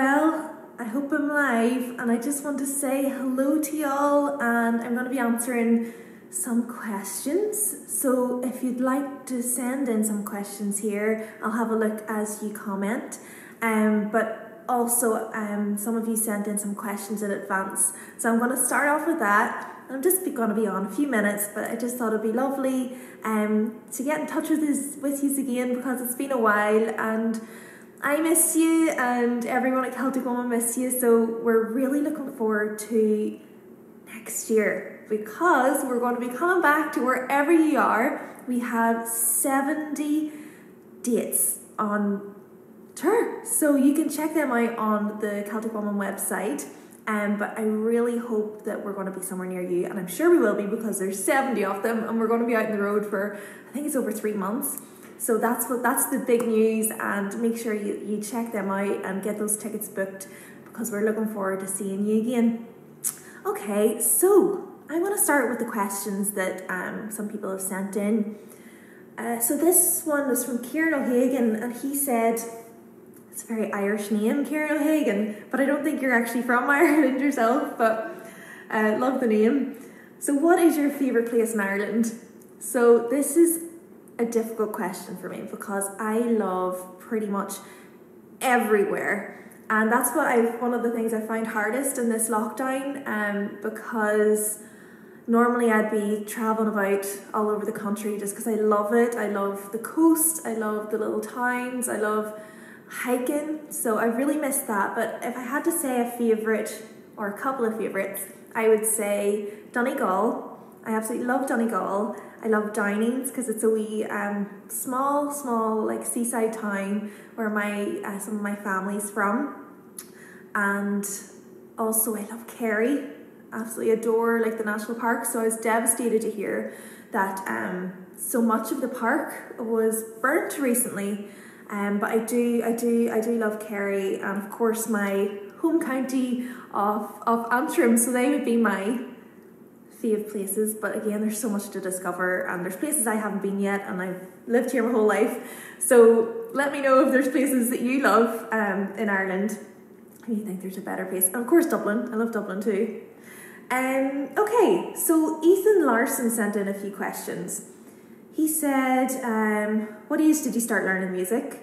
Well, I hope I'm live, and I just want to say hello to y'all, and I'm going to be answering some questions. So if you'd like to send in some questions here, I'll have a look as you comment. But also, some of you sent in some questions in advance, so I'm going to start off with that. I'm just going to be on a few minutes, but I just thought it'd be lovely to get in touch with you again, because it's been a while and I miss you, and everyone at Celtic Woman miss you. So we're really looking forward to next year, because we're going to be coming back to wherever you are. We have 70 dates on tour, so you can check them out on the Celtic Woman website. But I really hope that we're going to be somewhere near you, and I'm sure we will be, because there's 70 of them, and we're going to be out on the road for, I think it's over 3 months. So that's the big news, and make sure you check them out and get those tickets booked, because we're looking forward to seeing you again. Okay, so I want to start with the questions that some people have sent in. So this one was from Kieran O'Hagan, and he said, it's a very Irish name, Kieran O'Hagan, but I don't think you're actually from Ireland yourself, but love the name. So what is your favourite place in Ireland? So this is a difficult question for me, because I love pretty much everywhere, and that's one of the things I find hardest in this lockdown, because normally I'd be travelling about all over the country just because I love it. I love the coast, I love the little towns, I love hiking, so I really miss that. But if I had to say a favourite, or a couple of favourites, I would say Donegal. I absolutely love Donegal. I love Downings, because it's a wee small like seaside town where some of my family's from. And also I love Kerry. Absolutely adore like the national park. So I was devastated to hear that so much of the park was burnt recently. But I do love Kerry, and of course my home county of Antrim. So they would be my fave places, but again, there's so much to discover, and there's places I haven't been yet, and I've lived here my whole life. So let me know if there's places that you love in Ireland, and you think there's a better place. And of course Dublin, I love Dublin too. Okay, so Ethan Larson sent in a few questions. He said, what age did you start learning music?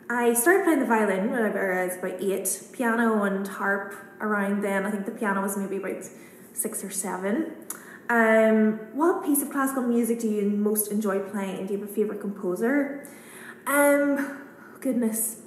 I started playing the violin when I was about 8, piano and harp around then. I think the piano was maybe about 6 or 7. What piece of classical music do you most enjoy playing? Do you have a favourite composer? Goodness.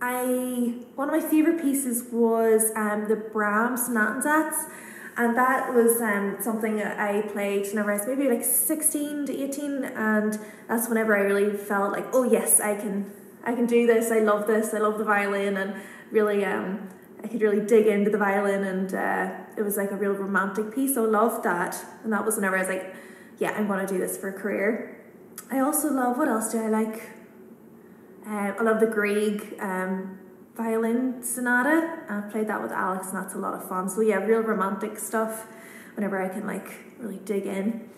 One of my favourite pieces was the Brahms Sonatensatz, and that was something that I played whenever I was maybe like 16 to 18, and that's whenever I really felt like, oh yes, I can do this, I love the violin, and really I could really dig into the violin, and it was like a real romantic piece, so I loved that. And that was whenever I was like, yeah, I'm going to do this for a career. I also love, what else do I like? I love the Grieg violin sonata. I played that with Alex, and that's a lot of fun. So yeah, real romantic stuff whenever I can like really dig in.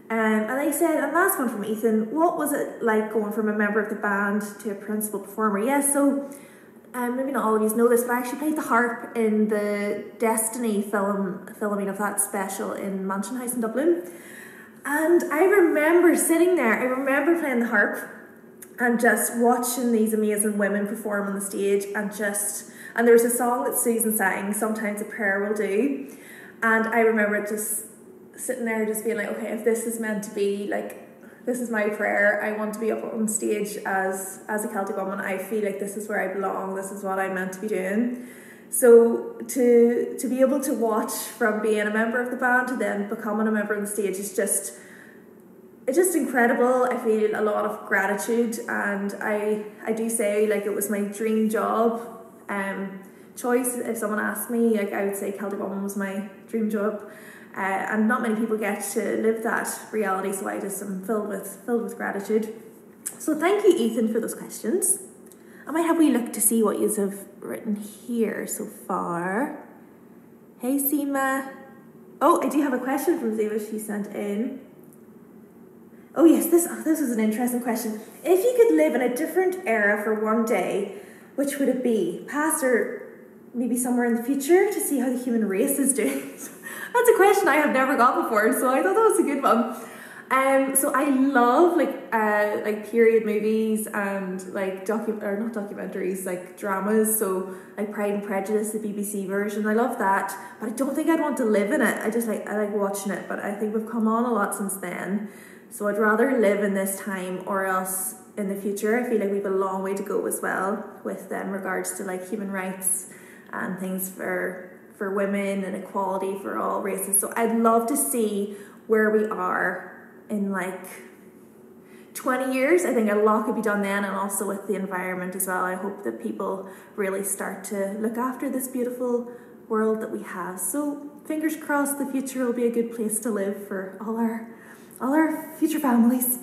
And they said, and last one from Ethan, what was it like going from a member of the band to a principal performer? Yeah, so maybe not all of you know this, but I actually played the harp in the Destiny filming of that special in Mansion House in Dublin. And I remember sitting there, I remember playing the harp and just watching these amazing women perform on the stage, and there was a song that Susan sang, Sometimes a Prayer Will Do. And I remember just sitting there just being like, okay, if this is meant to be like, this is my prayer, I want to be up on stage as a Celtic woman. I feel like this is where I belong, this is what I'm meant to be doing. So to be able to watch from being a member of the band to then becoming a member on the stage is just, it's just incredible. I feel a lot of gratitude, and I do say like it was my dream job choice. If someone asked me, like I would say Celtic Woman was my dream job. And not many people get to live that reality, so I just am filled with gratitude. So thank you, Ethan, for those questions. I might have a wee look to see what you have written here so far. Hey, Seema. Oh, I do have a question from Zeva she sent in. Oh yes, this is an interesting question. If you could live in a different era for one day, which would it be? Past or maybe somewhere in the future to see how the human race is doing? That's a question I have never got before, so I thought that was a good one. So I love like period movies and like not documentaries, like dramas. So like Pride and Prejudice, the BBC version. I love that, but I don't think I'd want to live in it. I like watching it, but I think we've come on a lot since then. So I'd rather live in this time or else in the future. I feel like we've a long way to go as well with regards to like human rights and things for women and equality for all races. So I'd love to see where we are in like 20 years. I think a lot could be done then, and also with the environment as well. I hope that people really start to look after this beautiful world that we have. So fingers crossed the future will be a good place to live for all our future families.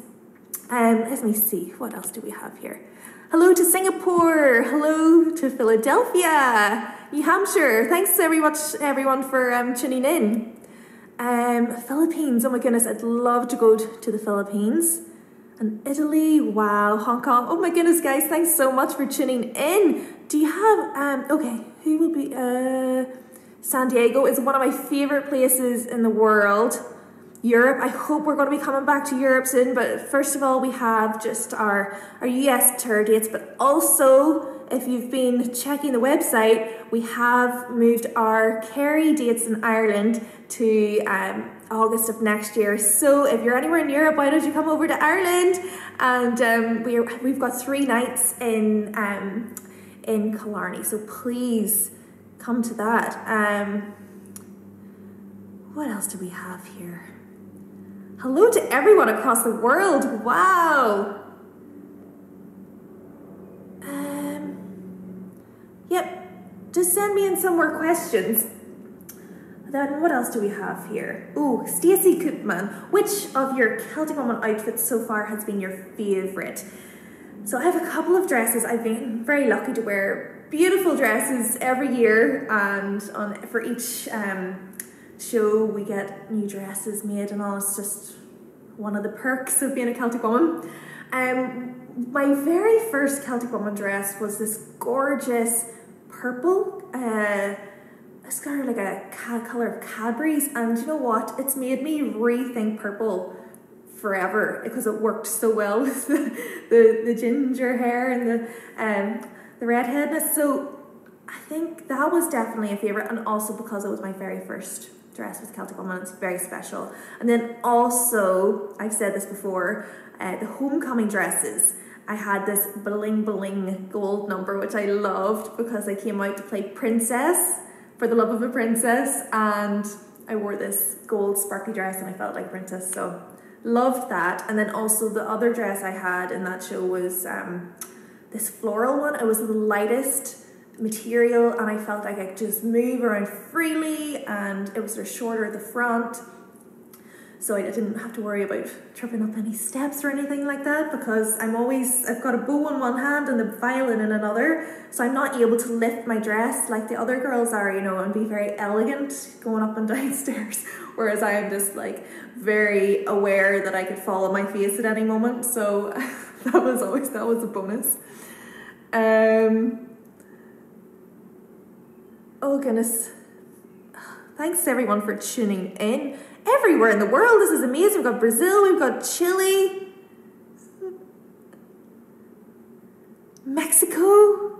Let me see, what else do we have here? Hello to Singapore, hello to Philadelphia, New Hampshire. Thanks very much everyone for tuning in. Philippines, oh my goodness, I'd love to go to the Philippines. And Italy, wow, Hong Kong, oh my goodness guys, thanks so much for tuning in. Do you have, okay, who will be, San Diego is one of my favourite places in the world. Europe, I hope we're going to be coming back to Europe soon, but first of all we have just our US tour dates, but also if you've been checking the website, we have moved our Kerry dates in Ireland to August of next year. So if you're anywhere in Europe, why don't you come over to Ireland? And we've got 3 nights in Killarney, so please come to that. What else do we have here? Hello to everyone across the world. Wow. Yep. Just send me in some more questions. Then what else do we have here? Oh, Stacey Koopman. Which of your Celtic Woman outfits so far has been your favourite? So I have a couple of dresses. I've been very lucky to wear beautiful dresses every year, and for each show we get new dresses made and all. It's just one of the perks of being a Celtic woman. My very first Celtic woman dress was this gorgeous purple, it's kind of like a colour of Cadbury's, and you know what, it's made me rethink purple forever because it worked so well with the ginger hair and the redheadness. So I think that was definitely a favourite, and also because it was my very first dress with Celtic Woman, it's very special. And then also, I've said this before, the homecoming dresses. I had this bling bling gold number, which I loved because I came out to play Princess for the Love of a Princess, and I wore this gold sparkly dress and I felt like a princess, so loved that. And then also the other dress I had in that show was this floral one. It was the lightest material and I felt like I could just move around freely, and it was sort of shorter at the front, so I didn't have to worry about tripping up any steps or anything like that, because I've got a bow in one hand and the violin in another, so I'm not able to lift my dress like the other girls are, you know, and be very elegant going up and down stairs, whereas I am just like very aware that I could fall on my face at any moment. So that was a bonus. Oh goodness, thanks everyone for tuning in. Everywhere in the world, this is amazing. We've got Brazil, we've got Chile, Mexico,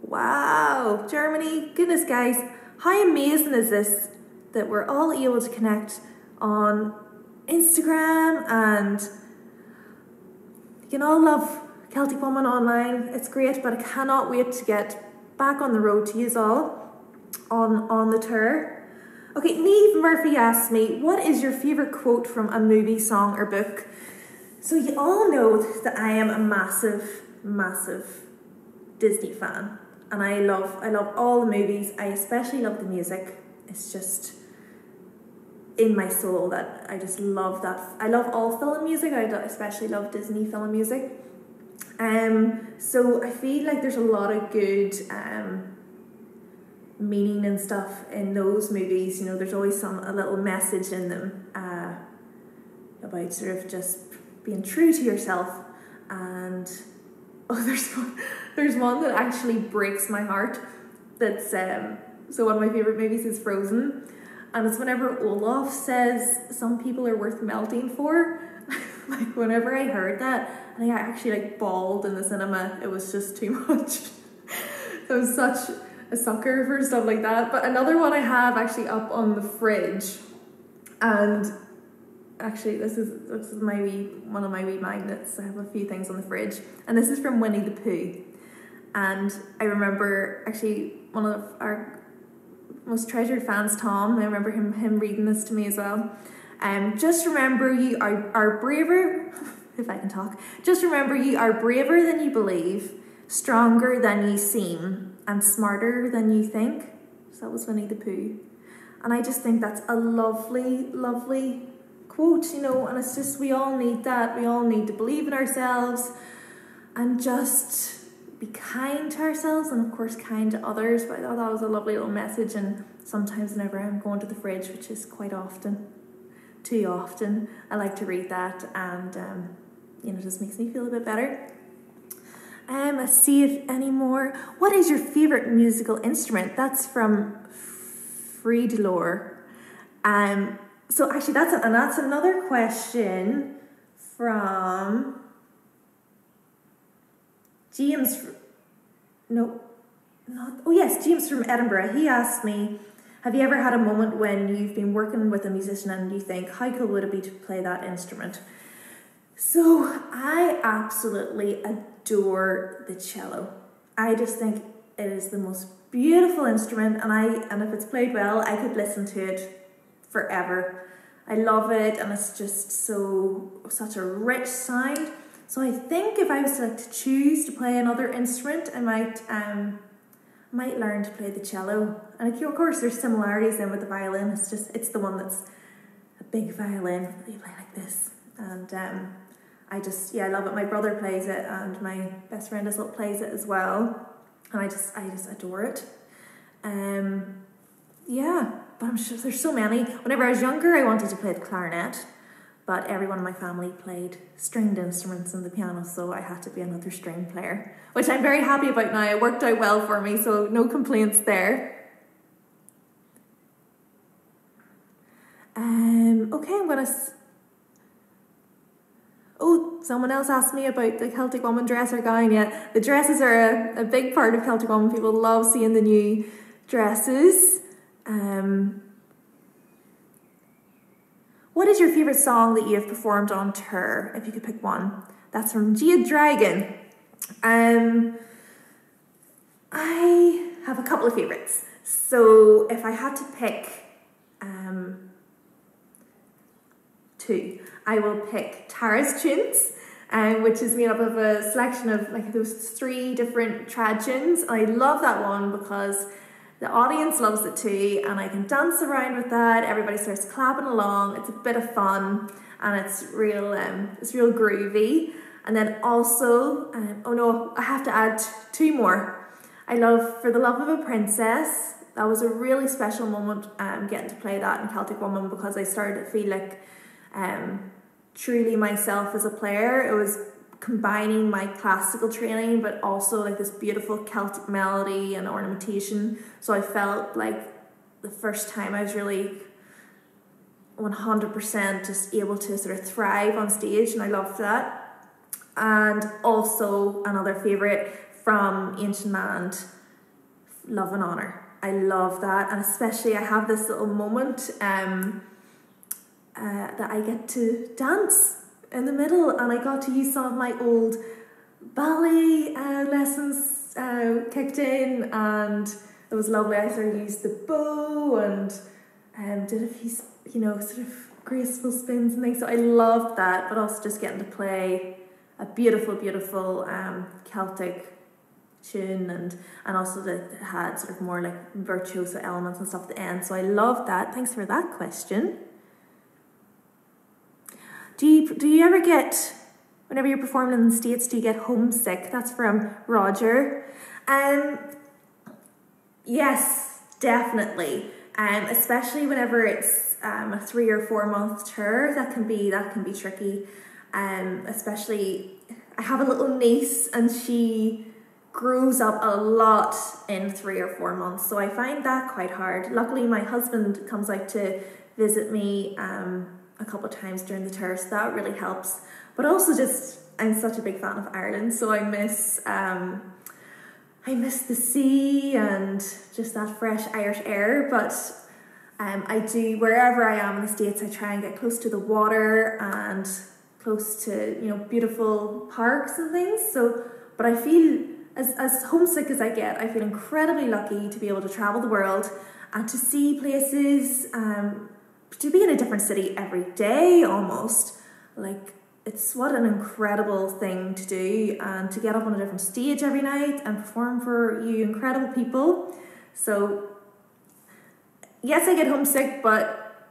wow, Germany. Goodness guys, how amazing is this that we're all able to connect on Instagram, and you can all love Celtic Woman online. It's great, but I cannot wait to get back on the road to use all on the tour. Okay, Niamh Murphy asks me, what is your favourite quote from a movie, song or book? So you all know that I am a massive, massive Disney fan, and I love all the movies. I especially love the music. It's just in my soul that I just love that. I love all film music. I especially love Disney film music. So I feel like there's a lot of good meaning and stuff in those movies. You know, there's always a little message in them about sort of just being true to yourself. And there's one that actually breaks my heart. that's so one of my favourite movies is Frozen, and it's whenever Olaf says some people are worth melting for. Like whenever I heard that, I think I actually like bawled in the cinema. It was just too much. I was such a sucker for stuff like that. But another one I have actually up on the fridge, and actually this is one of my wee magnets. I have a few things on the fridge, and this is from Winnie the Pooh. And I remember actually one of our most treasured fans, Tom, I remember him reading this to me as well. Just remember you are braver, if I can talk, just remember you are braver than you believe, stronger than you seem, and smarter than you think. So that was Winnie the Pooh. And I just think that's a lovely, lovely quote, you know, and it's just, we all need that. We all need to believe in ourselves and just be kind to ourselves, and of course kind to others. But I thought that was a lovely little message, and sometimes whenever I'm going to the fridge, which is quite often, too often, I like to read that, and you know, it just makes me feel a bit better. Let's see if any more. What is your favourite musical instrument? That's from Friedlore. So actually that's another question from James. James from Edinburgh. He asked me, have you ever had a moment when you've been working with a musician and you think, how cool would it be to play that instrument? So I absolutely adore the cello. I just think it is the most beautiful instrument, and if it's played well, I could listen to it forever. I love it, and it's just such a rich sound. So I think if I was to choose to play another instrument, I might learn to play the cello. And of course there's similarities then with the violin. It's the one that's a big violin that you play like this. And I love it. My brother plays it, and my best friend plays it as well. And I just adore it. But I'm sure there's so many. Whenever I was younger, I wanted to play the clarinet, but everyone in my family played stringed instruments and the piano, so I had to be another string player, which I'm very happy about now. It worked out well for me, so no complaints there. Okay, I'm gonna... Oh, someone else asked me about the Celtic Woman dress or gown. Yeah, the dresses are a big part of Celtic Woman. People love seeing the new dresses. What is your favourite song that you have performed on tour, if you could pick one? That's from Jade Dragon. I have a couple of favourites. So if I had to pick two, I will pick Tara's Tunes, which is made up of a selection of like those 3 different trad tunes. I love that one because the audience loves it too, and I can dance around with that. Everybody starts clapping along. It's a bit of fun, and it's real groovy. And then also, I have to add 2 more. I love For the Love of a Princess. That was a really special moment, getting to play that in Celtic Woman, because I started to feel like truly myself as a player. It was combining my classical training but also like this beautiful Celtic melody and ornamentation, so I felt like the first time I was really 100% just able to sort of thrive on stage, and I loved that. And also another favourite from Ancient Land, Love and Honour. I love that, and especially I have this little moment that I get to dance in the middle, and I got to use some of my old ballet lessons kicked in, and it was lovely. I sort of used the bow and did a few, sort of graceful spins and things, so I loved that, but also just getting to play a beautiful, beautiful Celtic tune, and also that had sort of more like virtuoso elements and stuff at the end, so I loved that. Thanks for that question. Do you ever get, whenever you're performing in the States, do you get homesick? That's from Roger. Yes, definitely. Especially whenever it's a 3 or 4 month tour, that can be tricky. Especially, I have a little niece, and she grows up a lot in 3 or 4 months, so I find that quite hard. Luckily my husband comes out to visit me a couple of times during the tour, so that really helps. But also just, I'm such a big fan of Ireland, so I miss the sea and just that fresh Irish air. But I do, wherever I am in the States, I try and get close to the water and close to, you know, beautiful parks and things. So, but I feel, as homesick as I get, I feel incredibly lucky to be able to travel the world and to see places, to be in a different city every day almost. Like, it's what an incredible thing to do, and to get up on a different stage every night and perform for you incredible people. So yes, I get homesick, but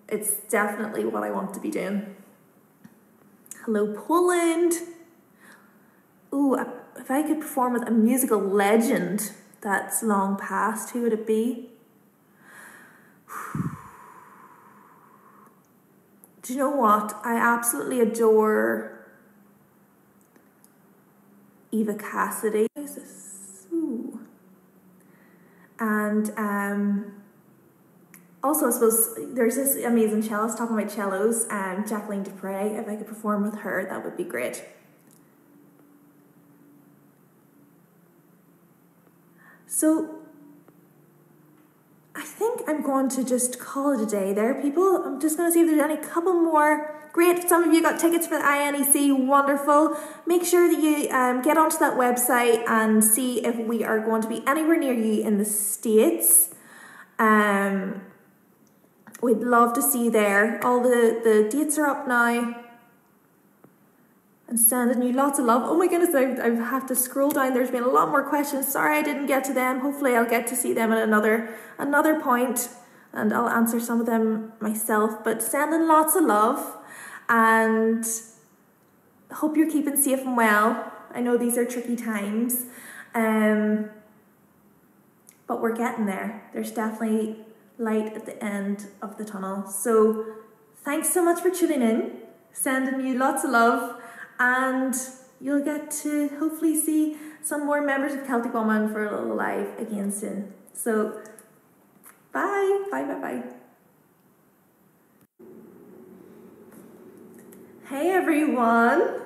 it's definitely what I want to be doing. Hello, Poland. Ooh, if I could perform with a musical legend that's long past, who would it be? Do you know what? I absolutely adore Eva Cassidy. What is this? Ooh. And also, I suppose there's this amazing cellist, talking about cellos, Jacqueline du Pré. If I could perform with her, that would be great. So I think I'm going to just call it a day there, people. I'm just going to see if there's any couple more. Great, some of you got tickets for the INEC, wonderful. Make sure that you get onto that website and see if we are going to be anywhere near you in the States. We'd love to see you there. All the dates are up now. And sending you lots of love. Oh my goodness, I have to scroll down. There's been a lot more questions. Sorry I didn't get to them. Hopefully I'll get to see them at another point, and I'll answer some of them myself. But sending lots of love, and hope you're keeping safe and well. I know these are tricky times, but we're getting there. There's definitely light at the end of the tunnel. So thanks so much for tuning in. Sending you lots of love. And you'll get to hopefully see some more members of Celtic Woman for a little live again soon. So, bye, bye, bye, bye. Hey everyone.